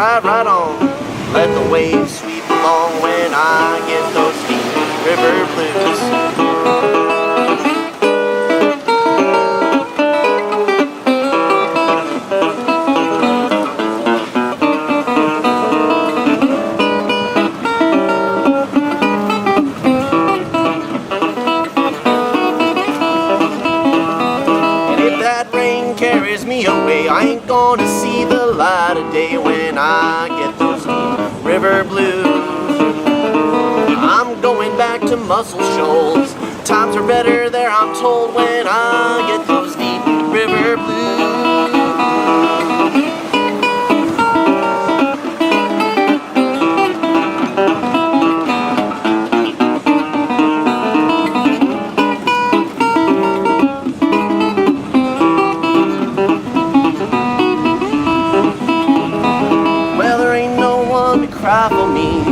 ride right on. Let the waves sweep along when I get those deep river blues. Carries me away, I ain't gonna see the light of day when I get those deep river blues. I'm going back to Muscle Shoals. Times are better there, I'm told, when I get those deep river blues. Cry for me,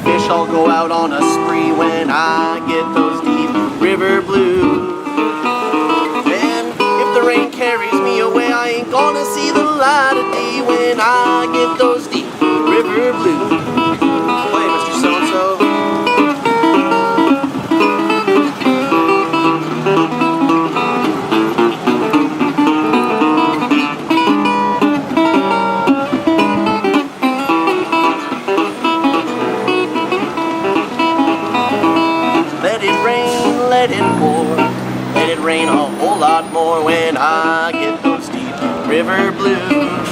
fish all go out on a spree when I get those deep river blues. And if the rain carries me away, I ain't gonna see the light of day when I get those deep river blues. Play, Mr. So-and-so. Let it pour, let it rain a whole lot more when I get those deep river blues.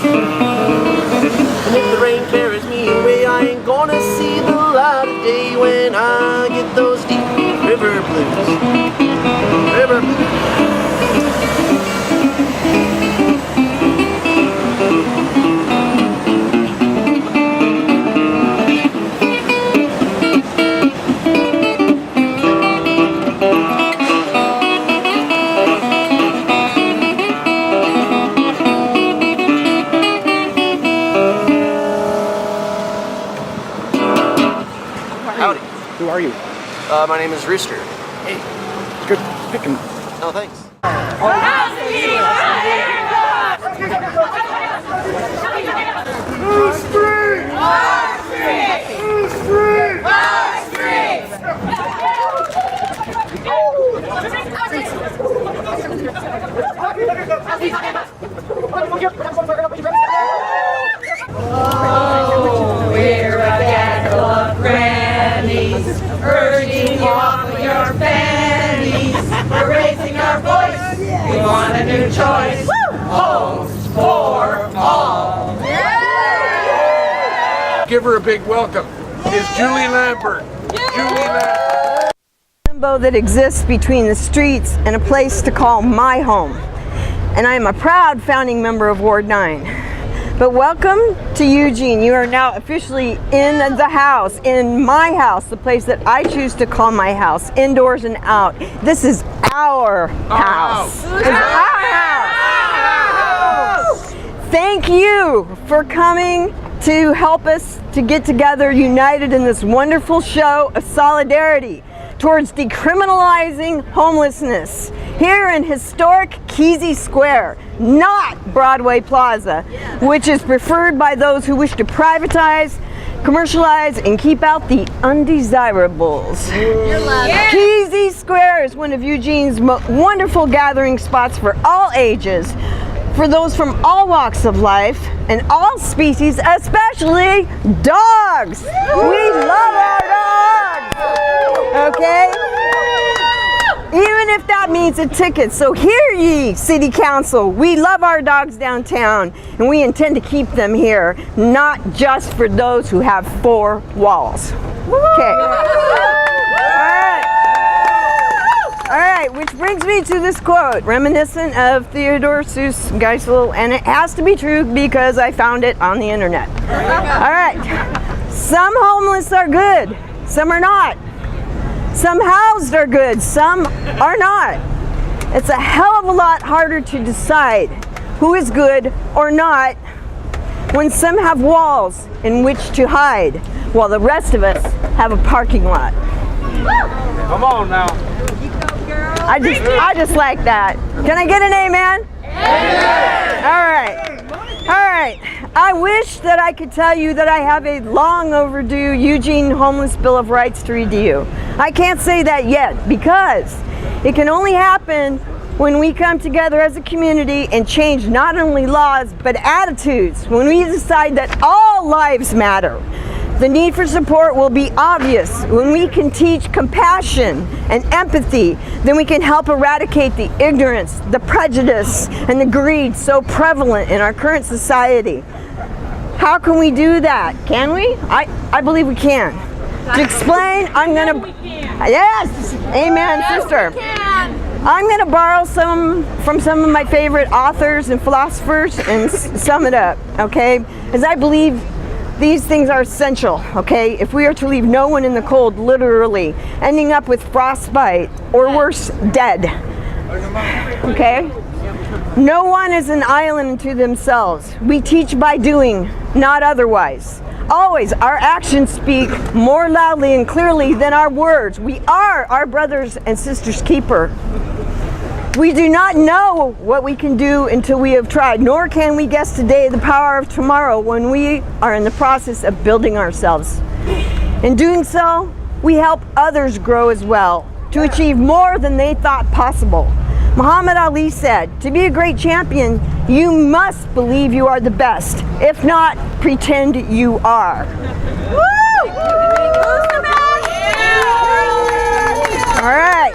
And if the rain carries me away, I ain't gonna see the light of day when I get those deep river blues. River blues. Howdy. Who are you? My name is Rooster. Hey, good picking. Oh, thanks. Who's free? Our street! Who's free? Our street! Oh, we're a gaggle of grannies, urging you off of your fannies. We're raising our voice, we want a new choice. Homes for all. Give her a big welcome. Is Julie Lambert. Julie Lambert. Limbo that exists between the streets and a place to call my home. And I am a proud founding member of Ward 9. But welcome to Eugene. You are now officially in the house, in my house, the place that I choose to call my house, indoors and out. This is our house. It's our house. Thank you for coming to help us to get together united in this wonderful show of solidarity towards decriminalizing homelessness here in historic Kesey Square, not Broadway Plaza, which is preferred by those who wish to privatize, commercialize, and keep out the undesirables. Kesey Square is one of Eugene's wonderful gathering spots for all ages, for those from all walks of life and all species, especially dogs. We love our dogs, okay? Even if that means a ticket. So hear ye, City Council, we love our dogs downtown and we intend to keep them here, not just for those who have 4 walls. Okay. All right, which brings me to this quote, reminiscent of Theodore Seuss Geisel, and it has to be true because I found it on the internet. All right, some homeless are good, some are not. Some housed are good, some are not. It's a hell of a lot harder to decide who is good or not when some have walls in which to hide, while the rest of us have a parking lot. Come on now. I just like that. Can I get an amen? Amen. All right. right. I wish that I could tell you that I have a long overdue Eugene Homeless Bill of Rights to read to you. I can't say that yet because it can only happen when we come together as a community and change not only laws but attitudes. When we decide that all lives matter, the need for support will be obvious. When we can teach compassion and empathy, then we can help eradicate the ignorance, the prejudice, and the greed so prevalent in our current society. How can we do that? Can we? I believe we can. To explain, I'm going to... Yes! Amen, sister. I'm going to borrow from some of my favorite authors and philosophers and sum it up, okay? As I believe these things are essential, okay? If we are to leave no one in the cold, literally, ending up with frostbite or worse, dead, okay? No one is an island unto themselves. We teach by doing, not otherwise. Always, our actions speak more loudly and clearly than our words. We are our brothers and sisters' keeper. We do not know what we can do until we have tried, nor can we guess today the power of tomorrow when we are in the process of building ourselves. In doing so, we help others grow as well, to achieve more than they thought possible. Muhammad Ali said, to be a great champion, you must believe you are the best. If not, pretend you are. Woo! All right.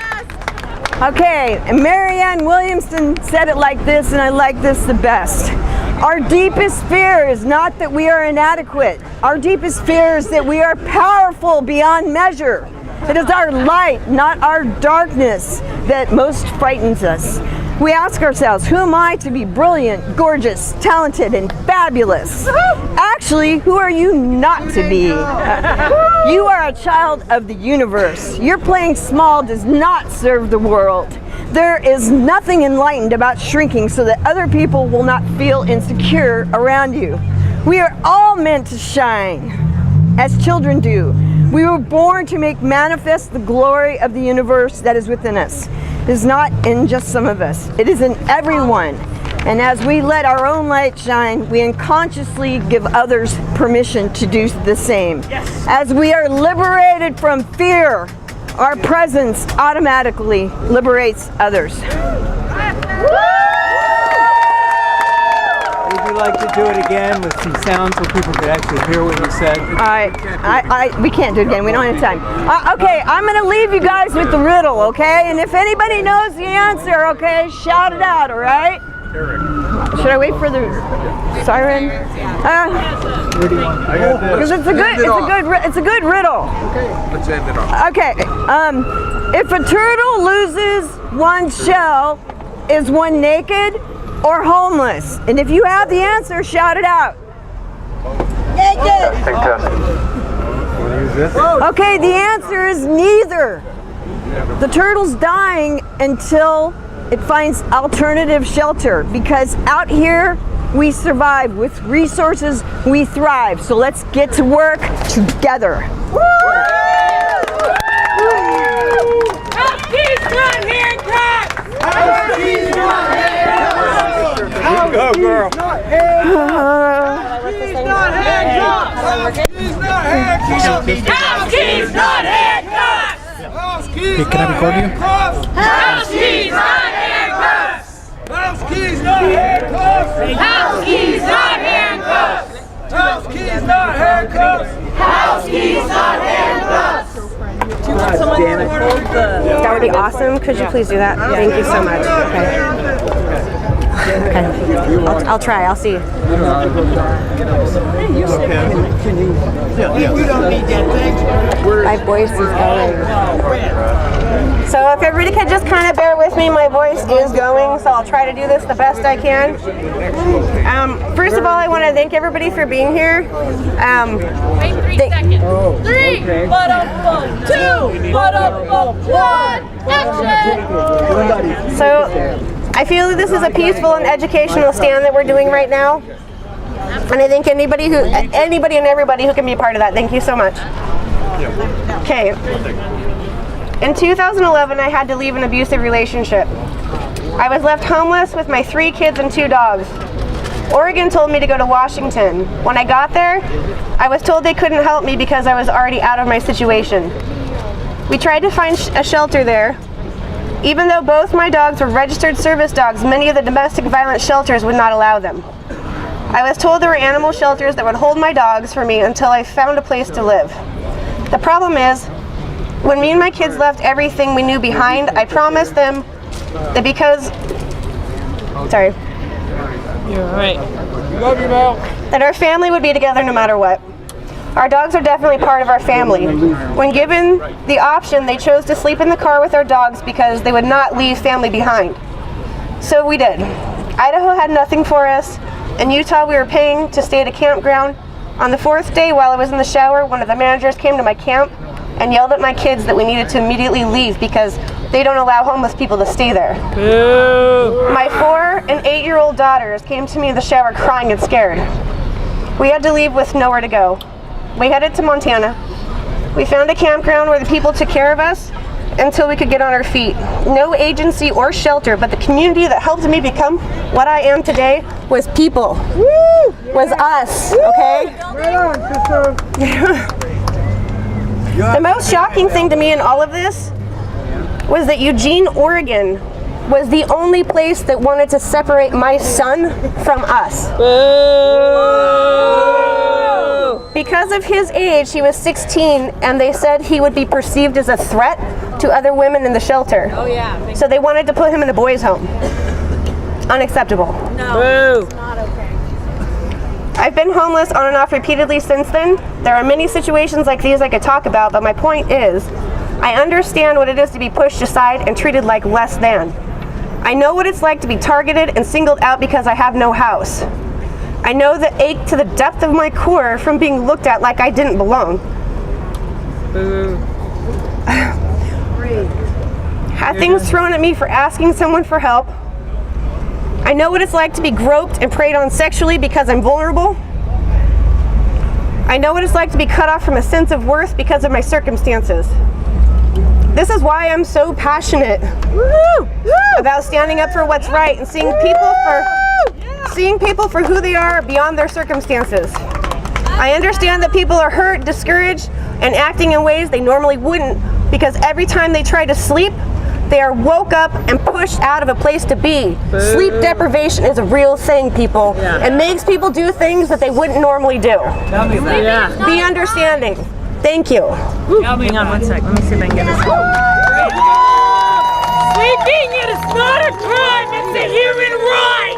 Okay, and Marianne Williamson said it like this, and I like this the best. Our deepest fear is not that we are inadequate. Our deepest fear is that we are powerful beyond measure. It is our light, not our darkness, that most frightens us. We ask ourselves, who am I to be brilliant, gorgeous, talented, and fabulous? Actually, who are you not to be? You are a child of the universe. Your playing small does not serve the world. There is nothing enlightened about shrinking so that other people will not feel insecure around you. We are all meant to shine, as children do. We were born to make manifest the glory of the universe that is within us. It is not in just some of us. It is in everyone. And as we let our own light shine, we unconsciously give others permission to do the same. Yes. As we are liberated from fear, our presence automatically liberates others. Would you like to do it again with some sound so people could actually hear what you said? We can't do it again. We don't have time. Okay, I'm going to leave you guys with the riddle, okay? And if anybody knows the answer, okay, shout it out, all right? Should I wait for the siren? Because it's a good riddle. Okay, let's end it off. Okay, if a turtle loses one shell, is one naked or homeless? And if you have the answer, shout it out. Naked. Okay, the answer is neither. The turtle's dying until it finds alternative shelter, because out here we survive. With resources we thrive. So let's get to work together. House keys not handcuffed! House keys not handcuffed! Go, girl. Keys not handcuffed! House keys not handcuffed! House keys Can I record you? House keys not handcuffed! House keys not handcuffed! House keys not handcuffed! House keys not handcuffed! House keys not handcuffed! God damn it. That would be awesome. Could you please do that? Thank you so much. Okay. I'll try. I'll see. My voice is going. So if everybody could just kind of bear with me, my voice is going, so I'll try to do this the best I can. First of all, I want to thank everybody for being here. Wait 3 seconds. 3, ba-dum-bum, 2, ba-dum-bum, 1, action! So I feel that this is a peaceful and educational stand that we're doing right now. And I think anybody and everybody who can be a part of that, thank you so much. Okay. In 2011, I had to leave an abusive relationship. I was left homeless with my 3 kids and 2 dogs. Oregon told me to go to Washington. When I got there, I was told they couldn't help me because I was already out of my situation. We tried to find a shelter there. Even though both my dogs were registered service dogs, many of the domestic violence shelters would not allow them. I was told there were animal shelters that would hold my dogs for me until I found a place to live. The problem is, when me and my kids left everything we knew behind, I promised them that that our family would be together no matter what. Our dogs are definitely part of our family. When given the option, they chose to sleep in the car with our dogs because they would not leave family behind. So we did. Idaho had nothing for us. In Utah, we were paying to stay at a campground. On the 4th day, while I was in the shower, one of the managers came to my camp and yelled at my kids that we needed to immediately leave because they don't allow homeless people to stay there. Boo. My 4- and 8-year-old daughters came to me in the shower crying and scared. We had to leave with nowhere to go. We headed to Montana. We found a campground where the people took care of us until we could get on our feet. No agency or shelter, but the community that helped me become what I am today was people. Woo! Was us, okay? Right on, sister. The most shocking thing to me in all of this was that Eugene, Oregon was the only place that wanted to separate my son from us. Because of his age, he was 16, and they said he would be perceived as a threat to other women in the shelter. Oh yeah. So they wanted to put him in a boys' home. Unacceptable. No. It's not okay. I've been homeless on and off repeatedly since then. There are many situations like these I could talk about, but my point is, I understand what it is to be pushed aside and treated like less than. I know what it's like to be targeted and singled out because I have no house. I know the ache to the depth of my core from being looked at like I didn't belong. Had things thrown at me for asking someone for help. I know what it's like to be groped and preyed on sexually because I'm vulnerable. I know what it's like to be cut off from a sense of worth because of my circumstances. This is why I'm so passionate about standing up for what's right and seeing people for who they are beyond their circumstances. I understand that people are hurt, discouraged, and acting in ways they normally wouldn't because every time they try to sleep, they are woke up and pushed out of a place to be. Sleep deprivation is a real thing, people. It makes people do things that they wouldn't normally do. Be understanding. Thank you. Hang on one sec. Let me see if I can get this. Sleeping is not a crime. It's a human right.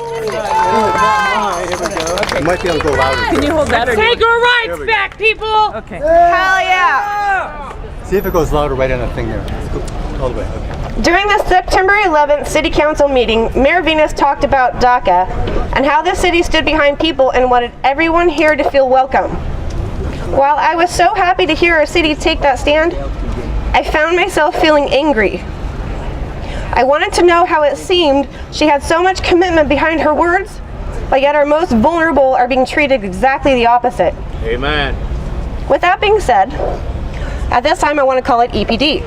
It might be able to go louder. Can you hold that? Take our rights back, people. Okay. Hell yeah. See if it goes louder right on that thing there. Let's go all the way. Okay. During the September 11th City Council meeting, Mayor Venus talked about DACA and how the city stood behind people and wanted everyone here to feel welcome. While I was so happy to hear our city take that stand, I found myself feeling angry. I wanted to know how it seemed she had so much commitment behind her words, but yet our most vulnerable are being treated exactly the opposite. Amen. With that being said, at this time I want to call it EPD.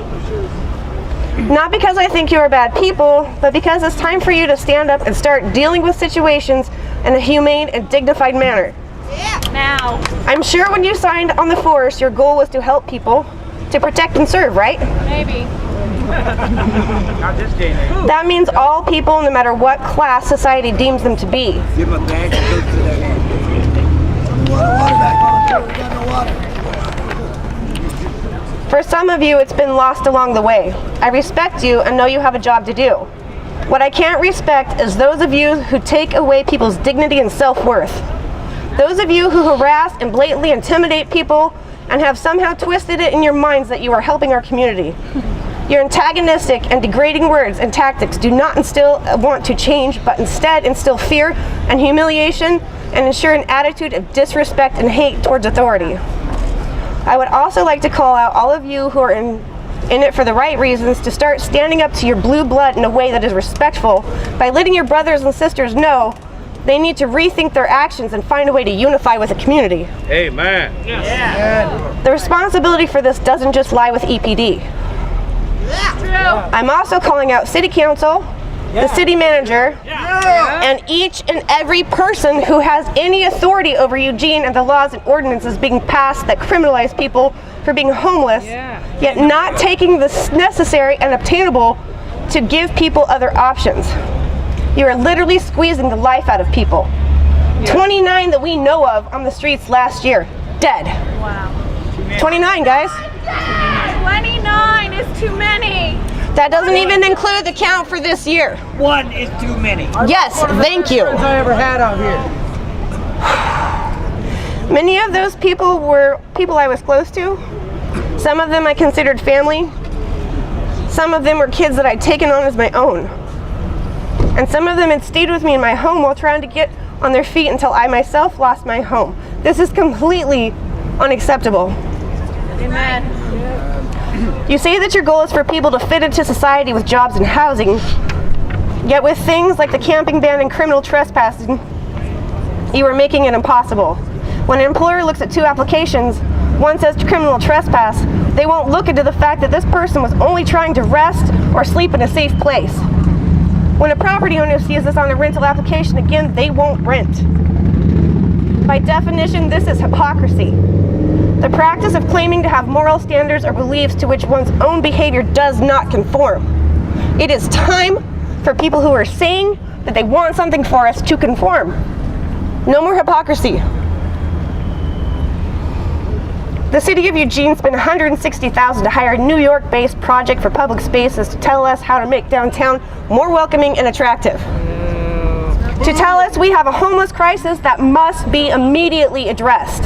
Not because I think you are bad people, but because it's time for you to stand up and start dealing with situations in a humane and dignified manner. Now. I'm sure when you signed on the force, your goal was to help people, to protect and serve, right? Maybe. That means all people, no matter what class society deems them to be. Give him a bag and go to that end. For some of you, it's been lost along the way. I respect you and know you have a job to do. What I can't respect is those of you who take away people's dignity and self-worth. Those of you who harass and blatantly intimidate people and have somehow twisted it in your minds that you are helping our community. Your antagonistic and degrading words and tactics do not instill a want to change, but instead instill fear and humiliation and ensure an attitude of disrespect and hate towards authority. I would also like to call out all of you who are in it for the right reasons to start standing up to your blue blood in a way that is respectful by letting your brothers and sisters know they need to rethink their actions and find a way to unify with the community. Amen. The responsibility for this doesn't just lie with EPD. I'm also calling out City Council, the city manager, and each and every person who has any authority over Eugene and the laws and ordinances being passed that criminalize people for being homeless, yet not taking the necessary and obtainable to give people other options. You are literally squeezing the life out of people. 29 that we know of on the streets last year, dead. Wow. 29, guys. 29 is too many. That doesn't even include the count for this year. One is too many. Yes, thank you. I ever had out here. Many of those people were people I was close to. Some of them I considered family. Some of them were kids that I'd taken on as my own. And some of them had stayed with me in my home while trying to get on their feet until I myself lost my home. This is completely unacceptable. Amen. You say that your goal is for people to fit into society with jobs and housing, yet with things like the camping ban and criminal trespassing, you are making it impossible. When an employer looks at two applications, one says criminal trespass, they won't look into the fact that this person was only trying to rest or sleep in a safe place. When a property owner sees this on a rental application, again, they won't rent. By definition, this is hypocrisy. The practice of claiming to have moral standards or beliefs to which one's own behavior does not conform. It is time for people who are saying that they want something for us to conform. No more hypocrisy. The city of Eugene spent $160,000 to hire a New York-based project for public spaces to tell us how to make downtown more welcoming and attractive. To tell us we have a homeless crisis that must be immediately addressed.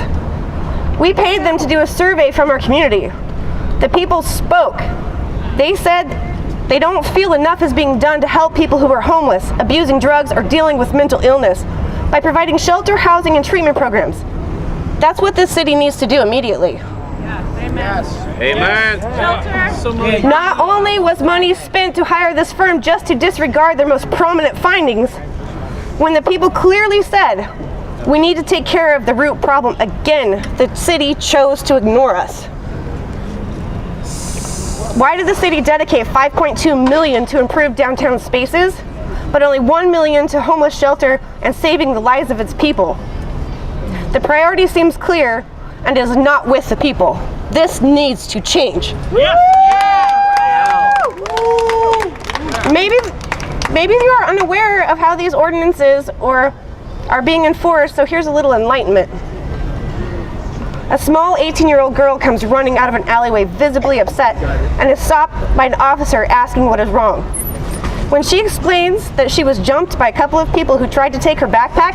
We paid them to do a survey from our community. The people spoke. They said they don't feel enough is being done to help people who are homeless, abusing drugs, or dealing with mental illness by providing shelter, housing, and treatment programs. That's what this city needs to do immediately. Amen. Shelter. Not only was money spent to hire this firm just to disregard their most prominent findings, when the people clearly said, we need to take care of the root problem again, the city chose to ignore us. Why did the city dedicate $5.2 million to improve downtown spaces, but only $1 million to homeless shelter and saving the lives of its people? The priority seems clear and is not with the people. This needs to change. Maybe you are unaware of how these ordinances are being enforced, so here's a little enlightenment. A small 18-year-old girl comes running out of an alleyway visibly upset and is stopped by an officer asking what is wrong. When she explains that she was jumped by a couple of people who tried to take her backpack,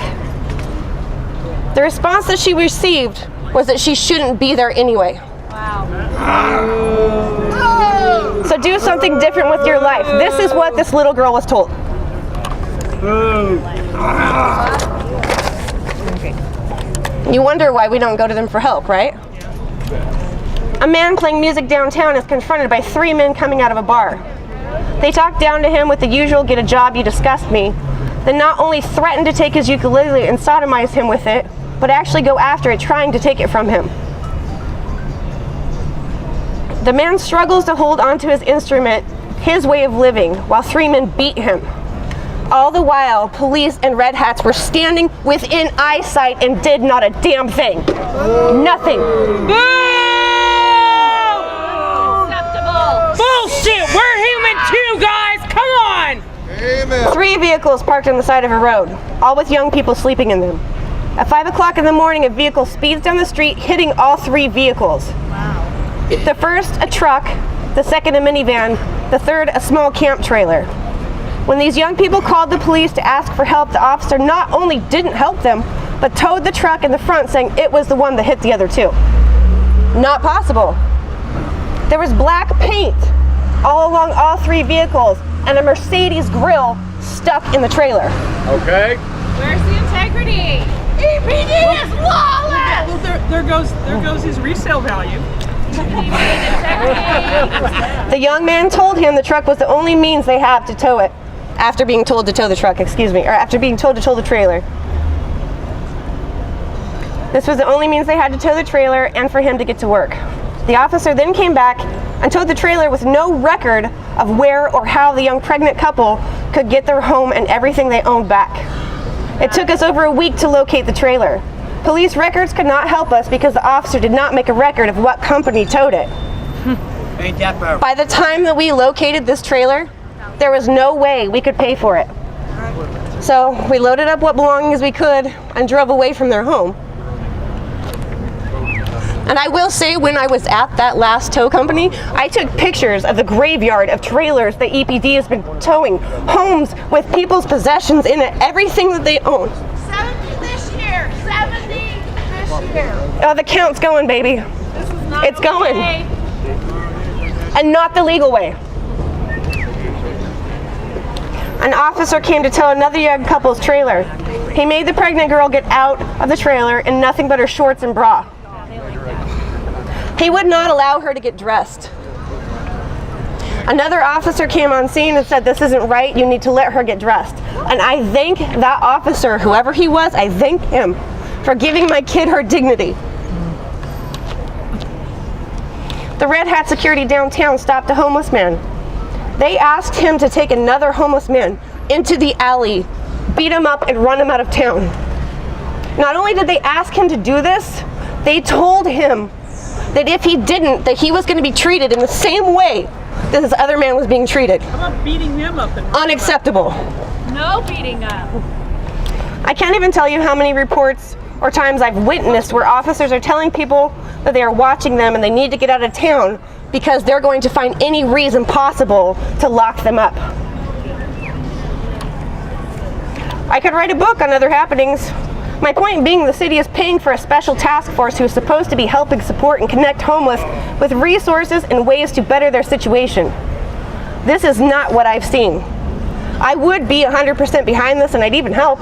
the response that she received was that she shouldn't be there anyway. Wow. So do something different with your life. This is what this little girl was told. You wonder why we don't go to them for help, right? A man playing music downtown is confronted by 3 men coming out of a bar. They talk down to him with the usual "get a job, you disgust me," then not only threaten to take his ukulele and sodomize him with it, but actually go after it, trying to take it from him. The man struggles to hold onto his instrument, his way of living, while 3 men beat him. All the while, police and red hats were standing within eyesight and did not a damn thing. Nothing. Acceptable. Bullshit! We're human too, guys! Come on! Amen. 3 vehicles parked on the side of a road, all with young people sleeping in them. At 5 o'clock in the morning, a vehicle speeds down the street, hitting all 3 vehicles. Wow. The first, a truck, the second, a minivan, the third, a small camp trailer. When these young people called the police to ask for help, the officer not only didn't help them, but towed the truck in the front, saying it was the one that hit the other 2. Not possible. There was black paint all along all 3 vehicles and a Mercedes grill stuck in the trailer. Okay. Where's the integrity? EPD is lawless. Well, there goes his resale value. The young man told him the truck was the only means they have to tow it. After being told to tow the truck, after being told to tow the trailer. This was the only means they had to tow the trailer and for him to get to work. The officer then came back and towed the trailer with no record of where or how the young pregnant couple could get their home and everything they owned back. It took us over a week to locate the trailer. Police records could not help us because the officer did not make a record of what company towed it. Ain't that powerful? By the time that we located this trailer, there was no way we could pay for it. So we loaded up what belongings we could and drove away from their home. And I will say, when I was at that last tow company, I took pictures of the graveyard of trailers that EPD has been towing, homes with people's possessions in it, everything that they own. 70 this year. 70 this year. Oh, the count's going, baby. This is not It's going. okay. And not the legal way. An officer came to tow another young couple's trailer. He made the pregnant girl get out of the trailer in nothing but her shorts and bra. He would not allow her to get dressed. Another officer came on scene and said, "This isn't right, you need to let her get dressed." And I thank that officer, whoever he was, I thank him for giving my kid her dignity. The Red Hat security downtown stopped a homeless man. They asked him to take another homeless man into the alley, beat him up, and run him out of town. Not only did they ask him to do this, they told him that if he didn't, that he was going to be treated in the same way that this other man was being treated. How about beating him up? Unacceptable. No beating up. I can't even tell you how many reports or times I've witnessed where officers are telling people that they are watching them and they need to get out of town because they're going to find any reason possible to lock them up. I could write a book on other happenings. My point being, the city is paying for a special task force who is supposed to be helping support and connect homeless with resources and ways to better their situation. This is not what I've seen. I would be 100% behind this, and I'd even help.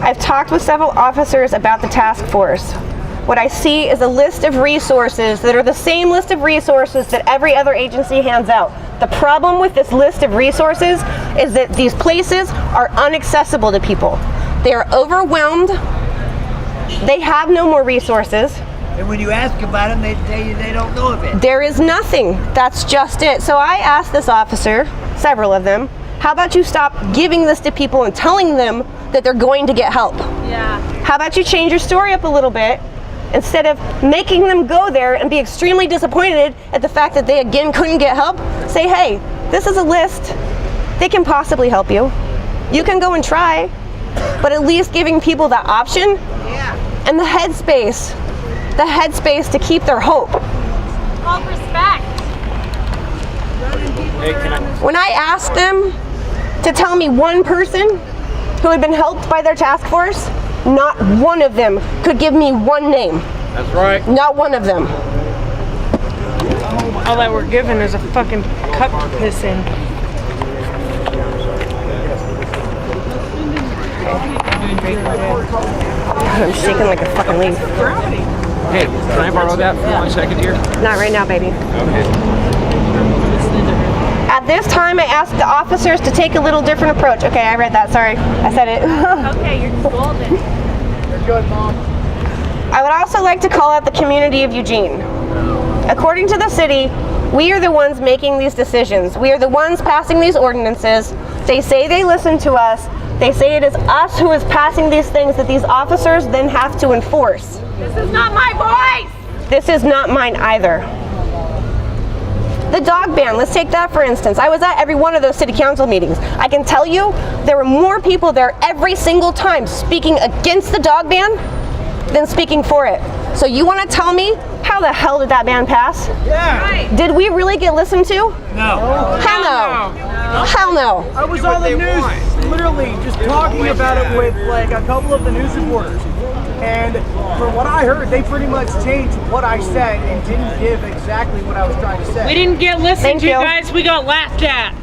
I've talked with several officers about the task force. What I see is a list of resources that are the same list of resources that every other agency hands out. The problem with this list of resources is that these places are inaccessible to people. They are overwhelmed. They have no more resources. And when you ask about them, they tell you they don't know of it. There is nothing. That's just it. So I asked this officer, several of them, how about you stop giving this to people and telling them that they're going to get help? Yeah. How about you change your story up a little bit? Instead of making them go there and be extremely disappointed at the fact that they again couldn't get help, say, hey, this is a list. They can possibly help you. You can go and try, but at least giving people that option and the headspace to keep their hope. Called respect. When I asked them to tell me one person who had been helped by their task force, not one of them could give me one name. That's right. Not one of them. All that we're given is a fucking cup to piss in. I'm shaking like a fucking leaf. Hey, can I borrow that for 1 second here? Not right now, baby. Okay. At this time, I asked the officers to take a little different approach. Okay, I read that, sorry. I said it. Okay, you're golden. You're good, Mom. I would also like to call out the community of Eugene. According to the city, we are the ones making these decisions. We are the ones passing these ordinances. They say they listen to us. They say it is us who is passing these things that these officers then have to enforce. This is not my voice. This is not mine either. The dog ban, let's take that for instance. I was at every one of those city council meetings. I can tell you there were more people there every single time speaking against the dog ban than speaking for it. So you want to tell me, how the hell did that ban pass? Yeah. Right. Did we really get listened to? No. Hell no. Hell no. I was on the news, literally just talking about it with like a couple of the news reporters. And from what I heard, they pretty much changed what I said and didn't give exactly what I was trying to say. We didn't get listened Thank to, you. guys. We got laughed at.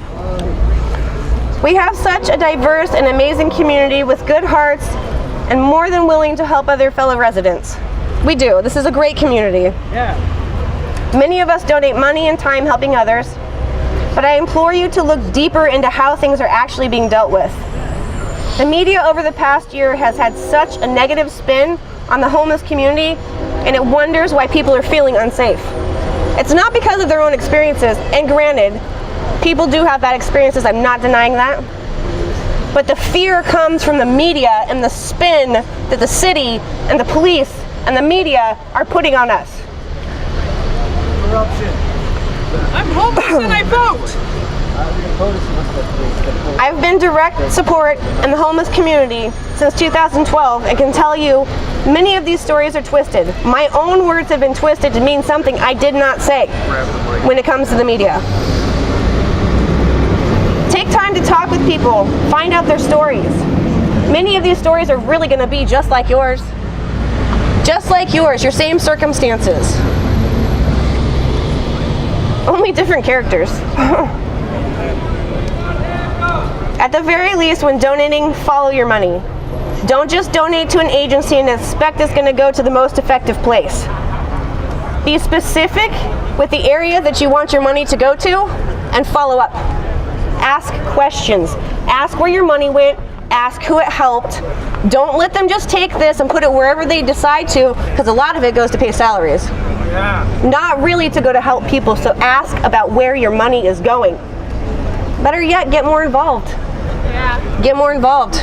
We have such a diverse and amazing community with good hearts and more than willing to help other fellow residents. We do. This is a great community. Yeah. Many of us donate money and time helping others, but I implore you to look deeper into how things are actually being dealt with. The media over the past year has had such a negative spin on the homeless community, and it wonders why people are feeling unsafe. It's not because of their own experiences, and granted, People do have bad experiences, I'm not denying that. But the fear comes from the media and the spin that the city and the police and the media are putting on us. I'm homeless and I vote. I've been direct support in the homeless community since 2012 and can tell you many of these stories are twisted. My own words have been twisted to mean something I did not say when it comes to the media. Take time to talk with people, find out their stories. Many of these stories are really going to be just like yours. Just like yours, your same circumstances. Only different characters. At the very least, when donating, follow your money. Don't just donate to an agency and expect it's going to go to the most effective place. Be specific with the area that you want your money to go to and follow up. Ask questions. Ask where your money went. Ask who it helped. Don't let them just take this and put it wherever they decide to, because a lot of it goes to pay salaries. Not really to go to help people, so ask about where your money is going. Better yet, get more involved. Get more involved.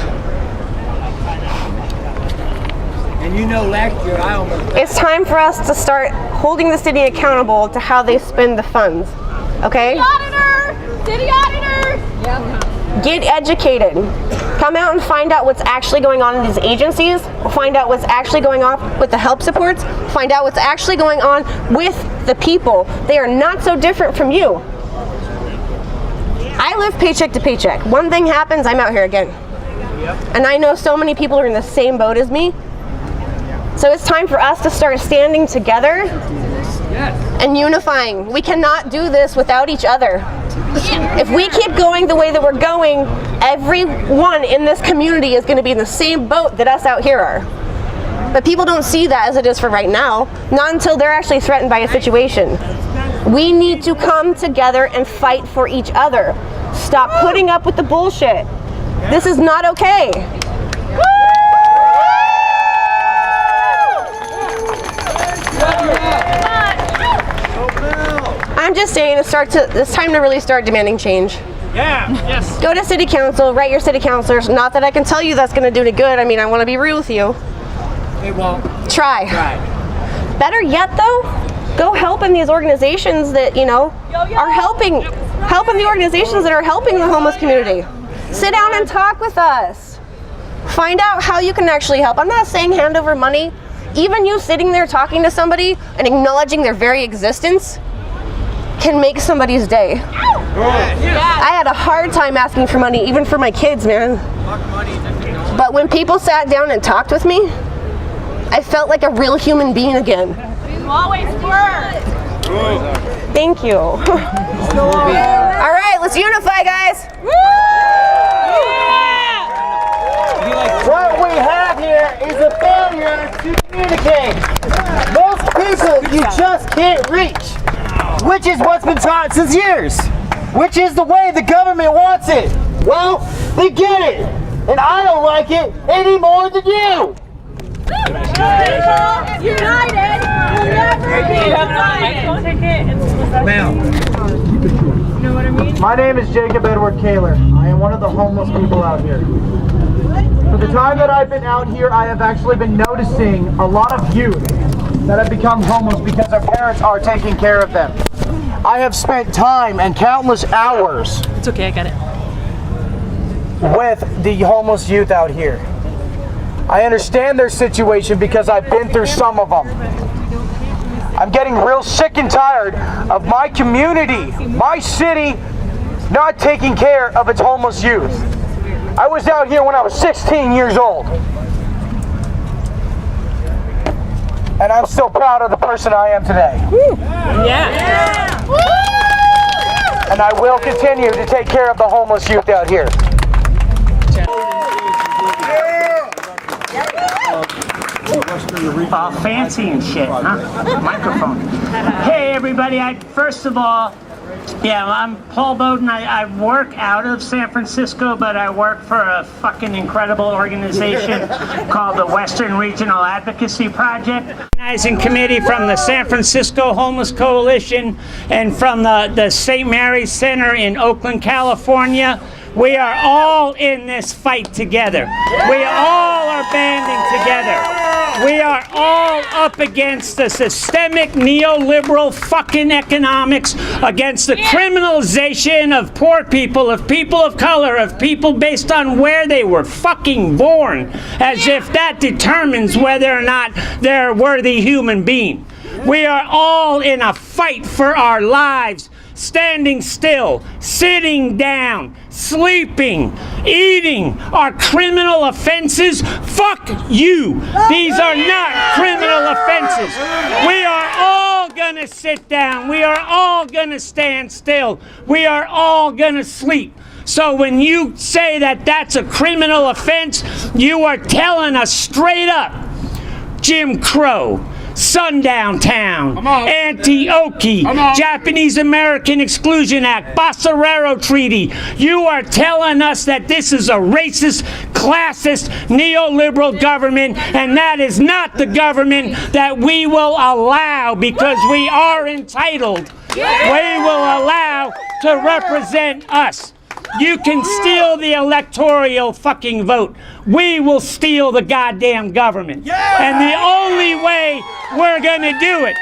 And you know, last year I almost... It's time for us to start holding the city accountable to how they spend the funds. Okay? City auditor! City auditor! Get educated. Come out and find out what's actually going on in these agencies. Find out what's actually going on with the help supports. Find out what's actually going on with the people. They are not so different from you. I live paycheck to paycheck. One thing happens, I'm out here again. And I know so many people are in the same boat as me. So it's time for us to start standing together and unifying. We cannot do this without each other. If we keep going the way that we're going, everyone in this community is going to be in the same boat that us out here are. But people don't see that as it is for right now, not until they're actually threatened by a situation. We need to come together and fight for each other. Stop putting up with the bullshit. This is not okay. I'm just saying it's time to really start demanding change. Yeah. Yes. Go to city council, write your city councilors. Not that I can tell you that's going to do any good. I mean, I want to be real with you. It won't. Try. Better yet, though, go help in these organizations that, you know, are helping the organizations that are helping the homeless community. Sit down and talk with us. Find out how you can actually help. I'm not saying hand over money. Even you sitting there talking to somebody and acknowledging their very existence can make somebody's day. I had a hard time asking for money, even for my kids, man. But when people sat down and talked with me, I felt like a real human being again. You always were. Thank you. All right, let's unify, guys. What we have here is a failure to communicate. Most people you just can't reach, which is what's been taught since years, which is the way the government wants it. Well, they get it, and I don't like it any more than you. United will never be divided. My name is Jacob Edward Kaler. I am one of the homeless people out here. For the time that I've been out here, I have actually been noticing a lot of youth that have become homeless because their parents are taking care of them. I have spent time and countless hours It's okay, I got it. with the homeless youth out here. I understand their situation because I've been through some of them. I'm getting real sick and tired of my community, my city, not taking care of its homeless youth. I was out here when I was 16 years old. And I'm still proud of the person I am today. Yeah. And I will continue to take care of the homeless youth out here. Fancy and shit, huh? Microphone. Hey everybody, first of all, Yeah, well, I'm Paul Bowden. I work out of San Francisco, but I work for a fucking incredible organization called the Western Regional Advocacy Project. Organizing committee from the San Francisco Homeless Coalition and from the St. Mary's Center in Oakland, California. We are all in this fight together. We all are banding together. We are all up against the systemic neoliberal fucking economics, against the criminalization of poor people, of people of color, of people based on where they were fucking born, as if that determines whether or not they're a worthy human being. We are all in a fight for our lives. Standing still, sitting down, sleeping, eating are criminal offenses. Fuck you. These are not criminal offenses. We are all gonna sit down. We are all gonna stand still. We are all gonna sleep. So when you say that that's a criminal offense, you are telling us straight up, Jim Crow, Sundown Town, Anti-Oki, Japanese American Exclusion Act, Basurero Treaty. You are telling us that this is a racist, classist, neoliberal government, and that is not the government that we will allow, because we are entitled. We will allow to represent us. You can steal the electoral fucking vote. We will steal the goddamn government. And the only way we're gonna do it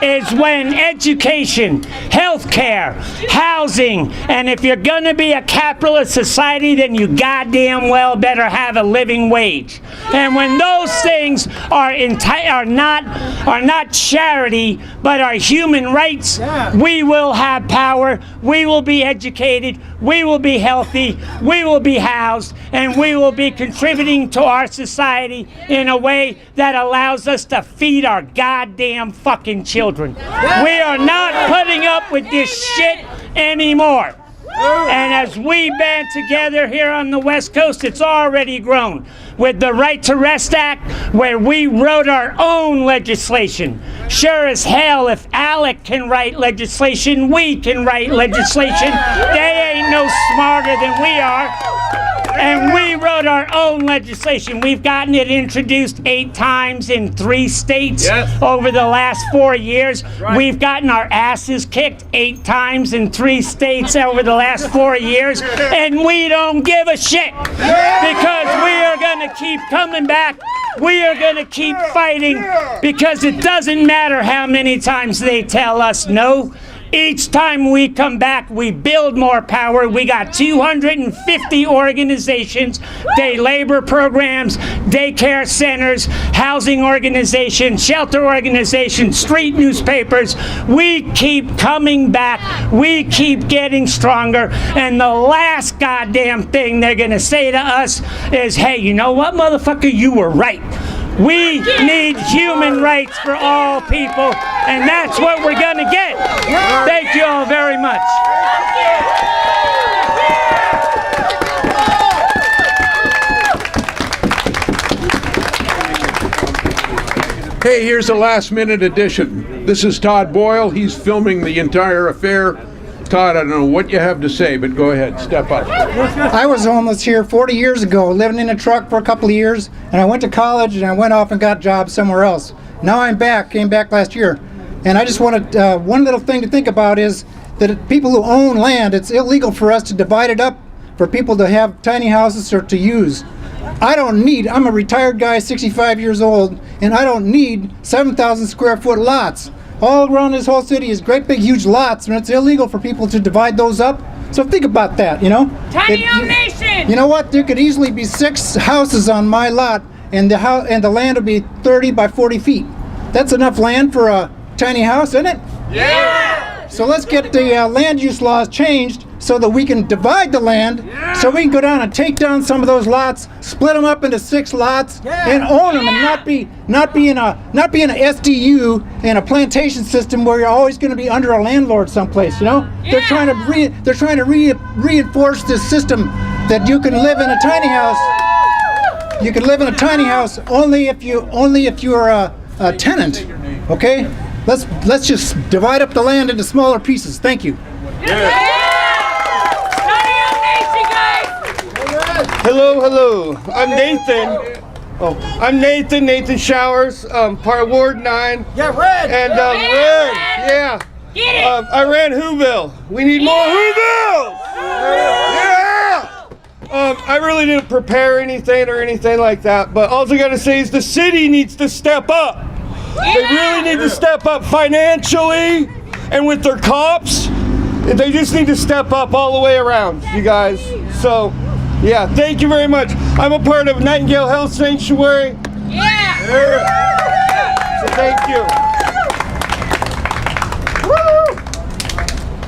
is when education, healthcare, housing, and if you're gonna be a capitalist society, then you goddamn well better have a living wage. And when those things are not charity, but are human rights, we will have power, we will be educated, we will be healthy, we will be housed, and we will be contributing to our society in a way that allows us to feed our goddamn fucking children. We are not putting up with this shit anymore. And as we band together here on the West Coast, it's already grown. With the Right to Rest Act, where we wrote our own legislation. Sure as hell, if Alec can write legislation, we can write legislation. They ain't no smarter than we are. And we wrote our own legislation. We've gotten it introduced 8 times in 3 states over the last 4 years. We've gotten our asses kicked 8 times in 3 states over the last 4 years. And we don't give a shit, because we are gonna keep coming back. We are gonna keep fighting, because it doesn't matter how many times they tell us no. Each time we come back, we build more power. We got 250 organizations, day labor programs, daycare centers, housing organizations, shelter organizations, street newspapers. We keep coming back. We keep getting stronger. And the last goddamn thing they're gonna say to us is, hey, you know what, motherfucker, you were right. We need human rights for all people, and that's what we're gonna get. Thank you all very much. Hey, here's a last-minute edition. This is Todd Boyle. He's filming the entire affair. Todd, I don't know what you have to say, but go ahead, step up. I was homeless here 40 years ago, living in a truck for a couple of years, and I went to college and I went off and got jobs somewhere else. Now I'm back, came back last year, and I just wanted, one little thing to think about is that people who own land, it's illegal for us to divide it up for people to have tiny houses or to use. I'm a retired guy, 65 years old, and I don't need 7,000 square foot lots. All around this whole city is great big huge lots, and it's illegal for people to divide those up. So think about that, you know? Tiny Home Nation! You know what? There could easily be 6 houses on my lot, and the land would be 30 by 40 feet. That's enough land for a tiny house, isn't it? Yeah! So let's get the land use laws changed so that we can divide the land, so we can go down and take down some of those lots, split them up into 6 lots, and own them, and not be in a SDU in a plantation system where you're always going to be under a landlord someplace. You know, they're trying to reinforce this system that you can live in a tiny house. You can live in a tiny house only if you're a tenant. Okay, let's just divide up the land into smaller pieces. Thank you. Hello, hello. I'm Nathan. I'm Nathan Showers, part of Ward 9. Yeah, red! And red, yeah. Get it! I ran Whoville. We need more Whovilles! Yeah! I really didn't prepare anything or anything like that, but all I gotta say is the city needs to step up. They really need to step up financially and with their cops. They just need to step up all the way around, you guys. So, yeah, thank you very much. I'm a part of Nightingale Health Sanctuary. Yeah! So thank you.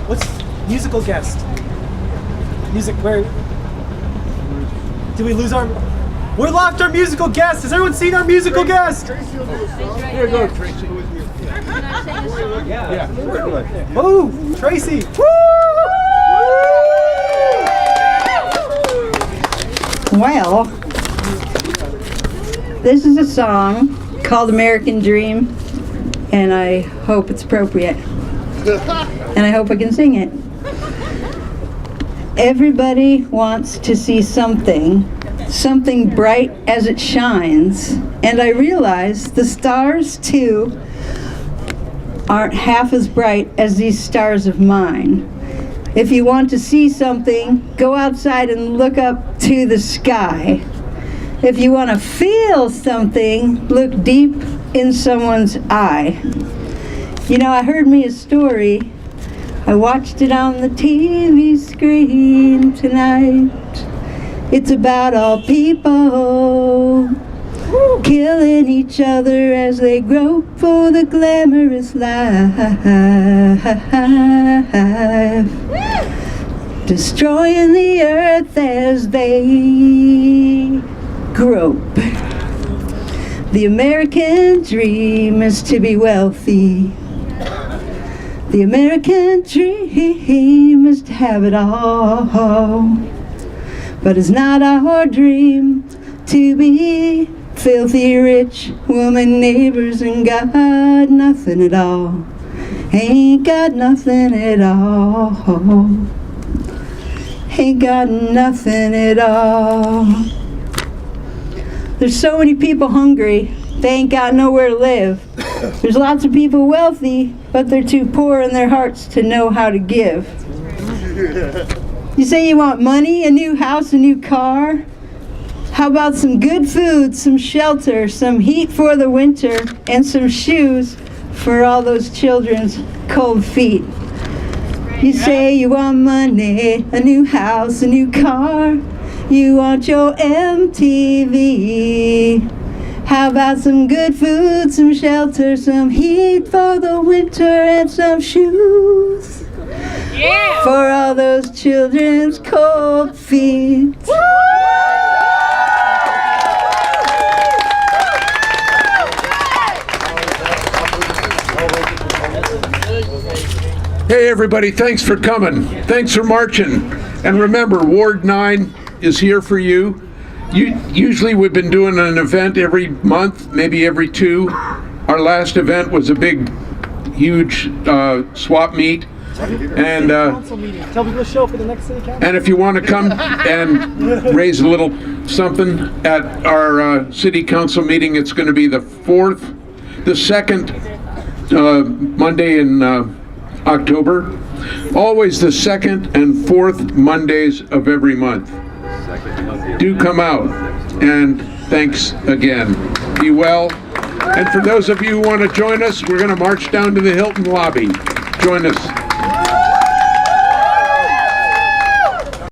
What's musical guest? Music, where? Did we lose our? We lost our musical guest. Has everyone seen our musical guest? Here you go, Tracy. Yeah. Woo! Tracy! Well, this is a song called American Dream, and I hope it's appropriate. And I hope I can sing it. Everybody wants to see something bright as it shines, and I realize the stars too aren't half as bright as these stars of mine. If you want to see something, go outside and look up to the sky. If you want to feel something, look deep in someone's eye. You know, I heard me a story. I watched it on the TV screen tonight. It's about all people killing each other as they grope for the glamorous life, destroying the earth as they grope. The American dream is to be wealthy. The American dream is to have it all. But it's not our dream to be filthy rich, woman, neighbors, and got nothing at all. Ain't got nothing at all. Ain't got nothing at all. There's so many people hungry, they ain't got nowhere to live. There's lots of people wealthy, but they're too poor in their hearts to know how to give. You say you want money, a new house, a new car? How about some good food, some shelter, some heat for the winter, and some shoes for all those children's cold feet? You say you want money, a new house, a new car. You want your MTV. How about some good food, some shelter, some heat for the winter, and some shoes for all those children's cold feet? Hey everybody, thanks for coming. Thanks for marching. And remember, Ward 9 is here for you. Usually we've been doing an event every month, maybe every 2. Our last event was a big, huge swap meet. And Tell people to show up for the next city council. and if you want to come and raise a little something at our city council meeting, it's going to be the second Monday in October. Always the 2nd and 4th Mondays of every month. Do come out, and thanks again. Be well. And for those of you who want to join us, we're going to march down to the Hilton lobby. Join us.